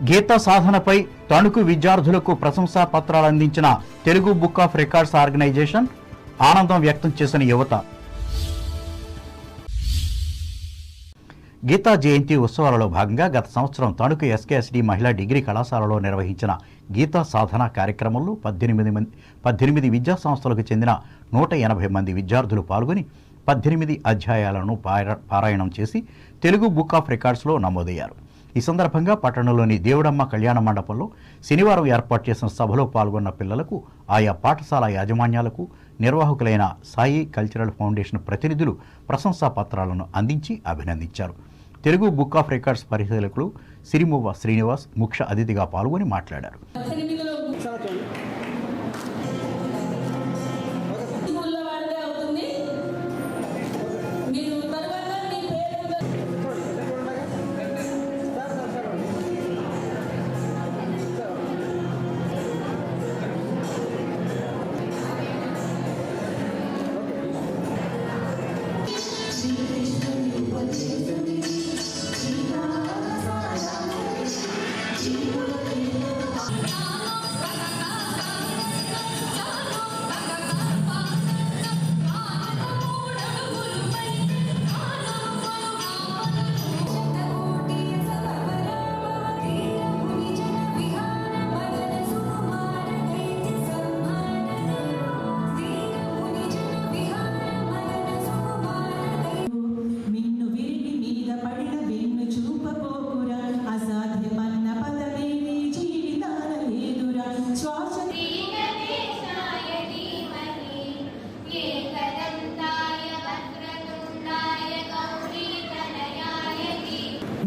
గీత సాధనపై తణుకు విద్యార్థులకు ప్రశంసా పత్రాలు అందించిన Telugu book of records organisation ఆనందం వ్యక్తం చేసిన యువత. గీతా జయంతి ఉత్సవాలలో భాగంగా గత సంవత్సరం తణుకు ఎస్కేఎస్డి మహిళా డిగ్రీ కళాశాలలో నిర్వహించిన గీతా సాధన కార్యక్రమంలో 18 విద్యా సంస్థలకు చెందిన 180 మంది విద్యార్థులు పాల్గొని 18 అధ్యాయాలను పారాయణం చేసి తెలుగు బుక్ ఆఫ్ రికార్డ్స్లో నమోదయ్యారు. ఈ సందర్భంగా పట్టణంలోని దేవుడమ్మ కళ్యాణ మండపంలో శనివారం ఏర్పాటు చేసిన సభలో పాల్గొన్న పిల్లలకు ఆయా పాఠశాల యాజమాన్యాలకు నిర్వాహకులైన సాయి కల్చరల్ ఫౌండేషన్ ప్రతినిధులు ప్రశంసా పత్రాలను అందించి అభినందించారు. తెలుగు బుక్ ఆఫ్ రికార్డ్స్ పరిశీలకులు సిరిమువ్వ శ్రీనివాస్ ముఖ్య అతిథిగా పాల్గొని మాట్లాడారు.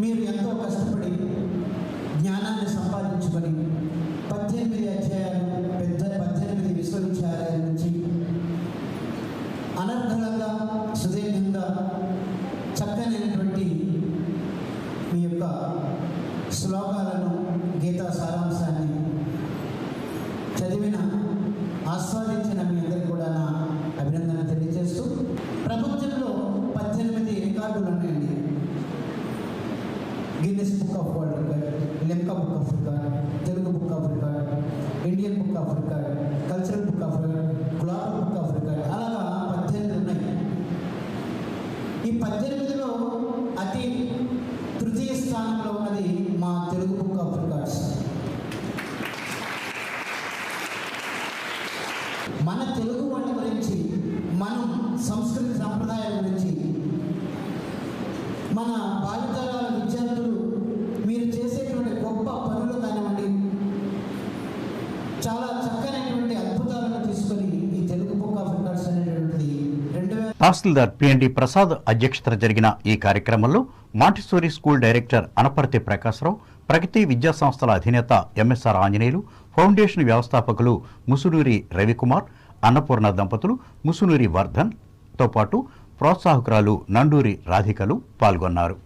మీరు ఎంతో కష్టపడి జ్ఞానాన్ని సంపాదించుకొని 18 అధ్యాయాలు 18 విశ్వవిద్యాలయాల నుంచి అనర్గళంగా సుదీర్ఘంగా చక్కనైనటువంటి మీ యొక్క శ్లోకాలను గీతా సారాంశాన్ని చదివిన ఆస్వాదించిన మీ అందరికీ కూడా నా అభినందన తెలియజేస్తూ, ప్రపంచంలో 18 రికార్డులు ఉన్నాయండి. Guinness book of world record, Limca book of record, Telugu book of record, Indian book of record, cultural book of record, global book of record, అలాగా 18 ఉన్నాయి. ఈ 18లో అతి తృతీయ స్థానంలో ఉన్నది మా తెలుగు బుక్ ఆఫ్ రికార్డ్స్. మన తెలుగు వాళ్ళ గురించి, మనం సంస్కృతి సంప్రదాయాల గురించి, మన భావితరాల విద్యార్థులు మీరు చేసేటువంటి గొప్ప పనులు కానివ్వండి, చాలా చక్కనైనటువంటి అద్భుతాలను తీసుకొని ఈ తెలుగు బుక్ ఆఫ్ రికార్డ్స్ అనేటువంటిది తహసీల్దార్ పిఎన్డి ప్రసాద్ అధ్యక్షతన జరిగిన ఈ కార్యక్రమంలో Montessori school director Anaparthi Prakashrao, Pragathi విద్యా సంస్థల అధినేత ఎంఎస్ఆర్ ఆంజనేయులు, ఫౌండేషన్ వ్యవస్థాపకులు ముసునూరి రవికుమార్, అన్నపూర్ణ దంపతులు, ముసునూరి వర్ధన్ తో పాటు ప్రోత్సాహకురాలు నండూరి రాధికలు పాల్గొన్నారు.